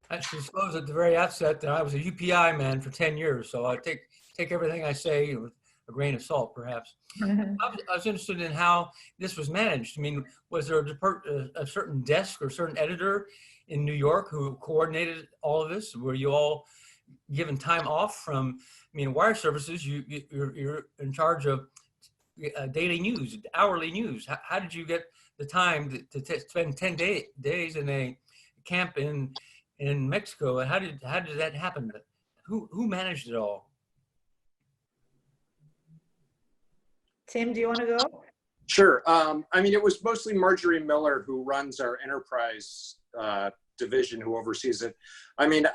I should disclose at the very outset that I was a UPI man for 10 years, so I take everything I say with a grain of salt, perhaps. I was interested in how this was managed. I mean, was there a certain desk or certain editor in New York who coordinated all of this? Were you all given time off from, I mean, wire services, you're in charge of daily news, hourly news. How did you get the time to spend 10 days in a camp in Mexico? And how did that happen? Who managed it all? Tim, do you want to go? Sure. I mean, it was mostly Marjorie Miller, who runs our enterprise division, who oversees it. I mean,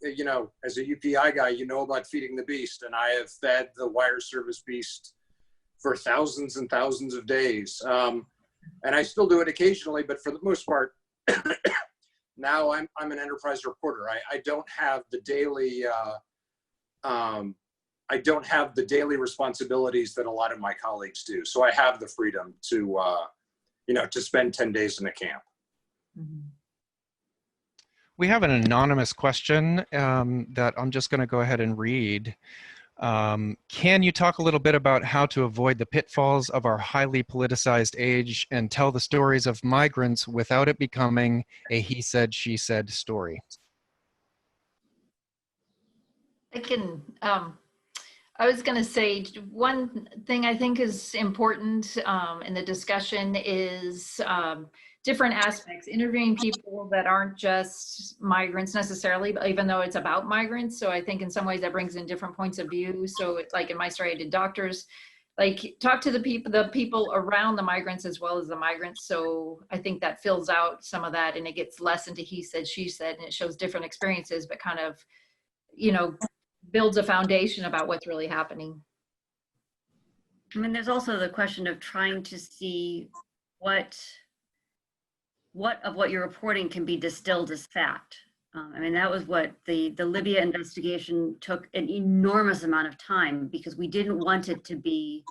you know, as a UPI guy, you know about feeding the beast, and I have fed the wire service beast for thousands and thousands of days. And I still do it occasionally, but for the most part, now I'm an enterprise reporter. I don't have the daily, I don't have the daily responsibilities that a lot of my colleagues do. So I have the freedom to, you know, to spend 10 days in a camp. Mm-hmm. We have an anonymous question that I'm just going to go ahead and read. Can you talk a little bit about how to avoid the pitfalls of our highly politicized age and tell the stories of migrants without it becoming a he said, she said story? I can, I was going to say one thing I think is important in the discussion is different aspects, interviewing people that aren't just migrants necessarily, but even though it's about migrants. So I think in some ways that brings in different points of view. So it's like in my story, I did doctors, like talk to the people around the migrants as well as the migrants. So I think that fills out some of that, and it gets less into he said, she said, and it shows different experiences, but kind of, you know, builds a foundation about what's really happening. I mean, there's also the question of trying to see what of what you're reporting can be distilled as fact. I mean, that was what the Libya investigation took an enormous amount of time, because we didn't want it to be,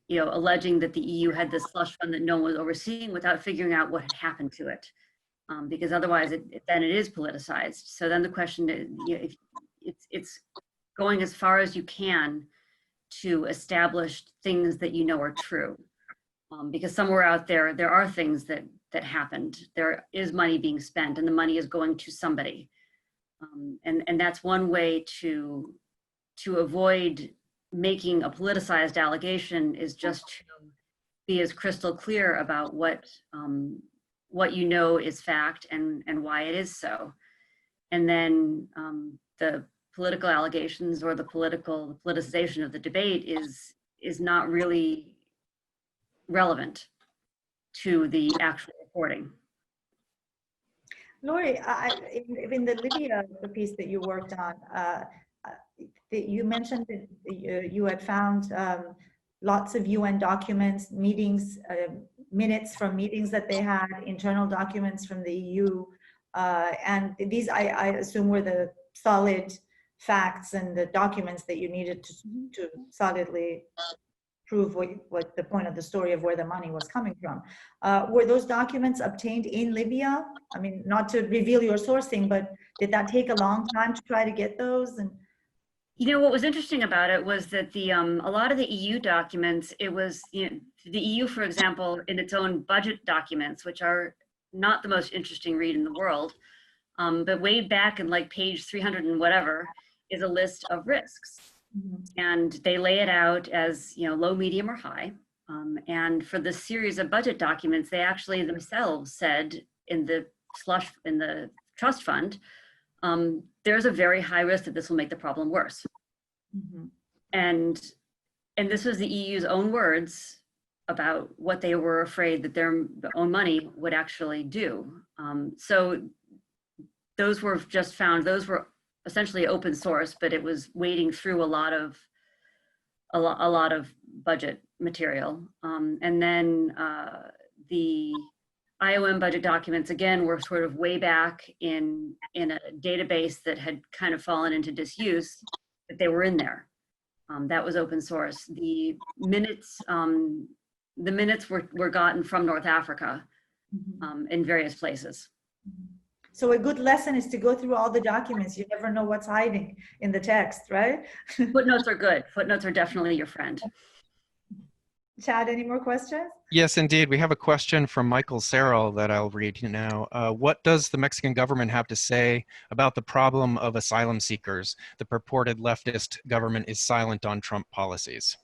you know, alleging that the EU had this slush fund that no one was overseeing without figuring out what had happened to it, because otherwise then it is politicized. So then the question is, you know, if it's going as far as you can to establish things that you know are true, because somewhere out there are things that happened. There is money being spent, and the money is going to somebody, and that's one way to avoid making a politicized allegation, is just to be as crystal clear about what you know is fact and why it is so. And then the political allegations or the politicization of the debate is not really relevant to the actual reporting. Lori, in the Libya piece that you worked on, you mentioned that you had found lots of UN documents, meetings, minutes from meetings that they had, internal documents from the EU, and these I assume were the solid facts and the documents that you needed to solidly prove what the point of the story of where the money was coming from. Were those documents obtained in Libya? I mean, not to reveal your sourcing, but did that take a long time to try to get those? And you know, what was interesting about it was that a lot of the EU documents, it was, you know, the EU, for example, in its own budget documents, which are not the most interesting read in the world, but way back in like page 300 and whatever is a list of risks. And they lay it out as, you know, low, medium, or high. And for the series of budget documents, they actually themselves said in the trust fund, there's a very high risk that this will make the problem worse. And this was the EU's own words about what they were afraid that their own money would actually do. So those were just found, those were essentially open source, but it was wading through a lot of budget material. And then the IOM budget documents, again, were sort of way back in a database that had kind of fallen into disuse, but they were in there. That was open source. The minutes were gotten from North Africa in various places. So a good lesson is to go through all the documents. You never know what's hiding in the text, right? Footnotes are good. Footnotes are definitely your friend. Chad, any more questions? Yes, indeed. We have a question from Michael Serrell that I'll read now. What does the Mexican government have to say about the problem of asylum seekers? The purported leftist government is silent on Trump policies.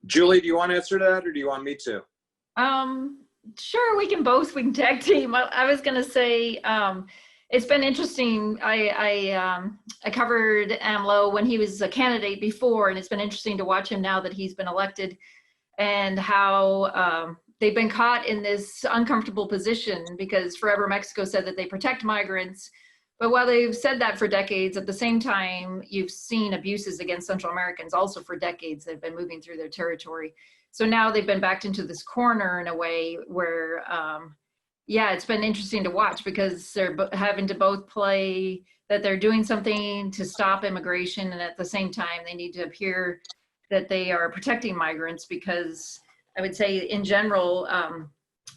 Julie, do you want to answer that or do you want me to? Sure, we can tag team. I was going to say, it's been interesting. I covered AMLO when he was a candidate before, and it's been interesting to watch him now that he's been elected, and how they've been caught in this uncomfortable position because forever Mexico said that they protect migrants. But while they've said that for decades, at the same time, you've seen abuses against Central Americans also for decades. They've been moving through their territory. So now they've been backed into this corner in a way where, yeah, it's been interesting to watch because they're having to both play that they're doing something to stop immigration, and at the same time, they need to appear that they are protecting migrants, because I would say in general,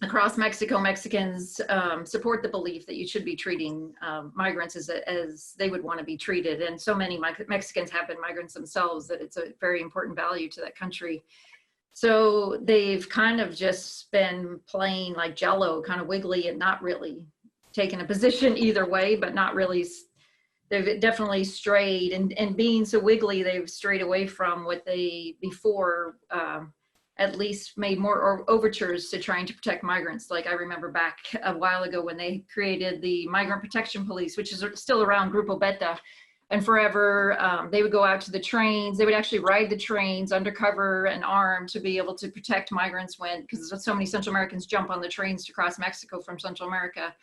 across Mexico, Mexicans support the belief that you should be treating migrants as they would want to be treated. And so many Mexicans have been migrants themselves that it's a very important value to that country. So they've kind of just been playing like Jello, kind of wiggly and not really taking a position either way, but not really. They've definitely strayed, and being so wiggly, they've strayed away from what they before at least made more overtures to trying to protect migrants. Like I remember back a while ago when they created the Migrant Protection Police, which is still around, Grupo Beta, and forever they would go out to the trains. They would actually ride the trains undercover and armed to be able to protect migrants when, because so many Central Americans jump on the trains to cross Mexico from Central America,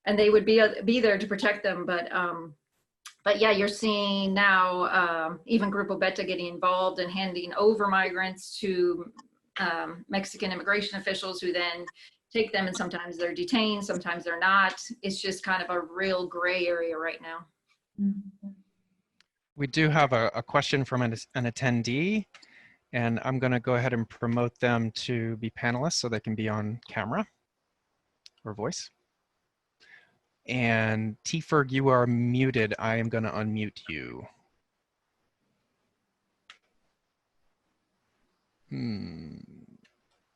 and they would be there to protect them. But yeah, you're seeing now even Grupo Beta getting involved and handing over migrants to Mexican immigration officials, who then take them, and sometimes they're detained, sometimes they're not. It's just kind of a real gray area right now. Mm-hmm. We do have a question from an attendee, and I'm going to go ahead and promote them to be panelists so they can be on camera or voice. And T-Ferg, you are muted. I am going to unmute you.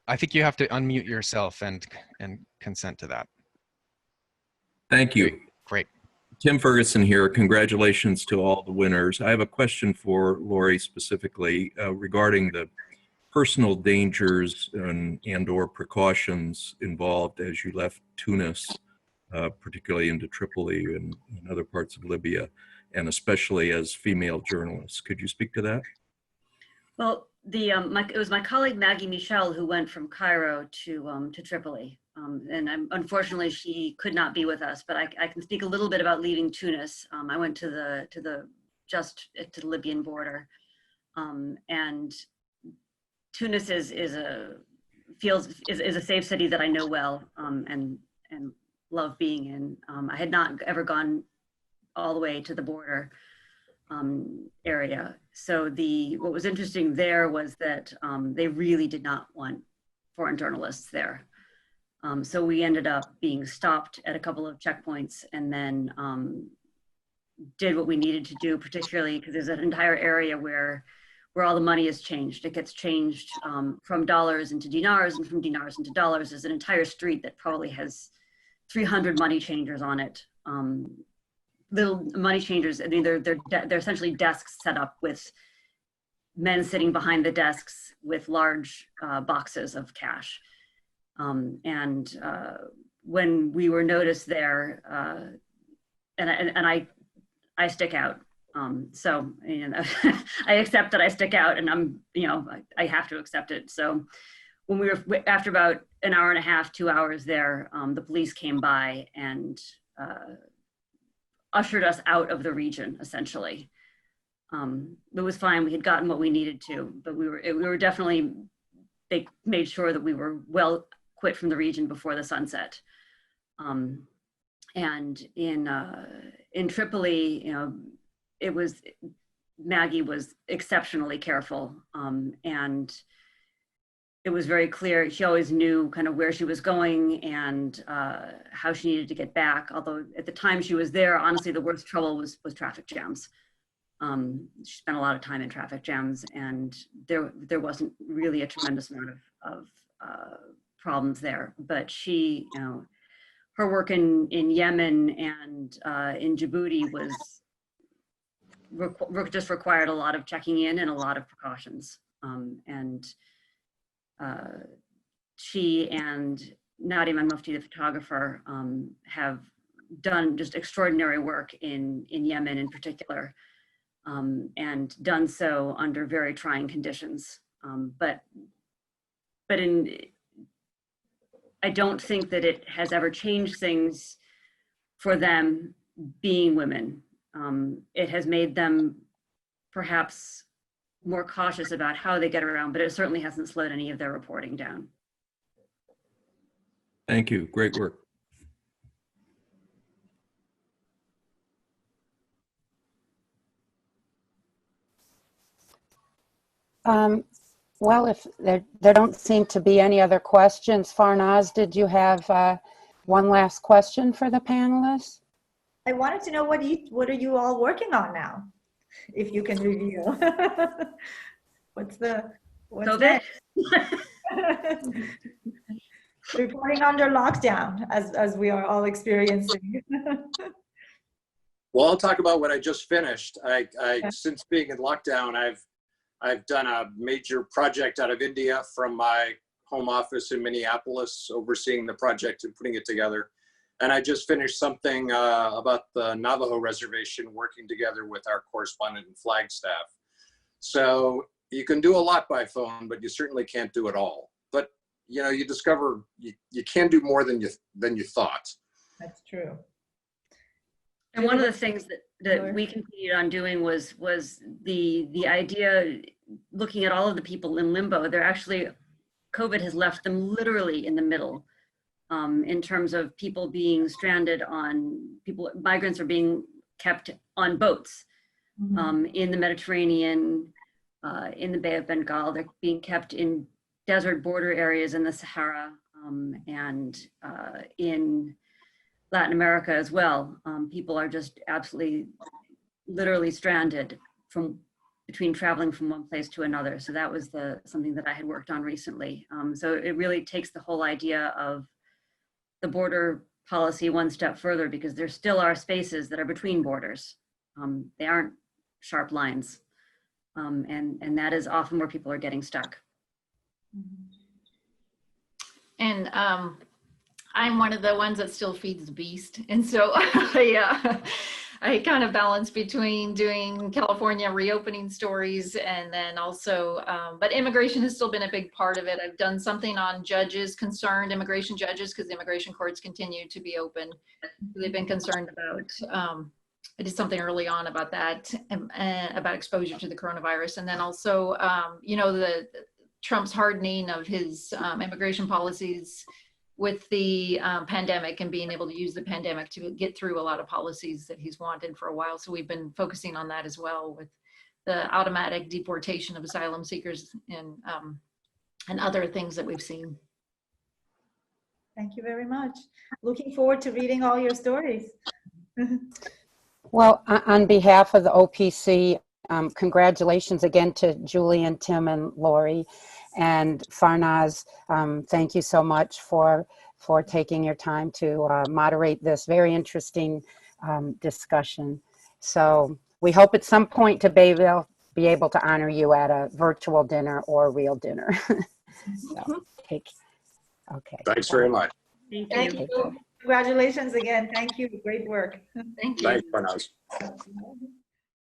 I think you have to unmute yourself and consent to that. Thank you. Great. Tim Ferguson here. Congratulations to all the winners. I have a question for Lori specifically regarding the personal dangers and/or precautions involved as you left Tunis, particularly into Tripoli and other parts of Libya, and especially as female journalists. Could you speak to that? Well, it was my colleague Maggie Michel who went from Cairo to Tripoli, and unfortunately she could not be with us. But I can speak a little bit about leaving Tunis. I went to the Libyan border, and Tunis is a safe city that I know well, and love being in. I had not ever gone all the way to the border area. So what was interesting there was that they really did not want foreign journalists there. So we ended up being stopped at a couple of checkpoints, and then did what we needed to do, particularly because there's an entire area where all the money is changed. It gets changed from dollars into dinars, and from dinars into dollars. There's an entire street that probably has 300 money changers on it. Little money changers. I mean, they're essentially desks set up with men sitting behind the desks with large boxes of cash. When we were noticed there, and I stick out. So I accept that I stick out, and I have to accept it. So when we were, after about an hour and a half, 2 hours there, the police came by and ushered us out of the region, essentially. It was fine. We had gotten what we needed to, but we were definitely, they made sure that we were well quit from the region before the sunset. And in Tripoli, Maggie was exceptionally careful. And it was very clear. She always knew kind of where she was going and how she needed to get back. Although at the time she was there, honestly, the worst trouble was traffic jams. She spent a lot of time in traffic jams, and there wasn't really a tremendous amount of problems there. But she, you know, her work in Yemen and in Djibouti was just required a lot of checking in and a lot of precautions. She and Nadia Mufti, the photographer, have done just extraordinary work in Yemen in particular, and done so under very trying conditions. I don't think that it has ever changed things for them being women. It has made them perhaps more cautious about how they get around, but it certainly hasn't slowed any of their reporting down. Thank you. Great work. Well, if there don't seem to be any other questions, Farnaz, did you have one last question for the panelists? I wanted to know what are you all working on now, if you can reveal. what's COVID? Reporting under lockdown, as we are all experiencing. Well, I'll talk about what I just finished. Since being in lockdown, I've done a major project out of India from my home office in Minneapolis, overseeing the project and putting it together. And I just finished something about the Navajo reservation, working together with our correspondent and Flagstaff. So you can do a lot by phone, but you certainly can't do it all. But you know, you discover you can do more than you thought. That's true. And one of the things that we continued on doing was the idea, looking at all of the people in limbo. They're actually, COVID has left them literally in the middle, in terms of people being stranded migrants are being kept on boats, in the Mediterranean, in the Bay of Bengal. They're being kept in desert border areas in the Sahara, and in Latin America as well. People are just absolutely, literally stranded between traveling from one place to another. So that was something that I had worked on recently. So it really takes the whole idea of the border policy one step further, because there still are spaces that are between borders. They aren't sharp lines. And that is often where people are getting stuck. And I'm one of the ones that still feeds the beast. And so I kind of balance between doing California reopening stories and then also, but immigration has still been a big part of it. I've done something on immigration judges, because the immigration courts continue to be open. They've been concerned about, I did something early on about that, about exposure to the coronavirus. And then also, you know, Trump's hardening of his immigration policies with the pandemic, and being able to use the pandemic to get through a lot of policies that he's wanted for a while. So we've been focusing on that as well, with the automatic deportation of asylum seekers and other things that we've seen. Thank you very much. Looking forward to reading all your stories. Well, on behalf of the OPC, congratulations again to Julie and Tim and Lori. And Farnaz, thank you so much for taking your time to moderate this very interesting discussion. So we hope at some point to be able to honor you at a virtual dinner or a real dinner. So, okay. Thanks very much. Thank you. Thank you. Congratulations again. Thank you. Great work. Thank you. Thanks, Farnaz.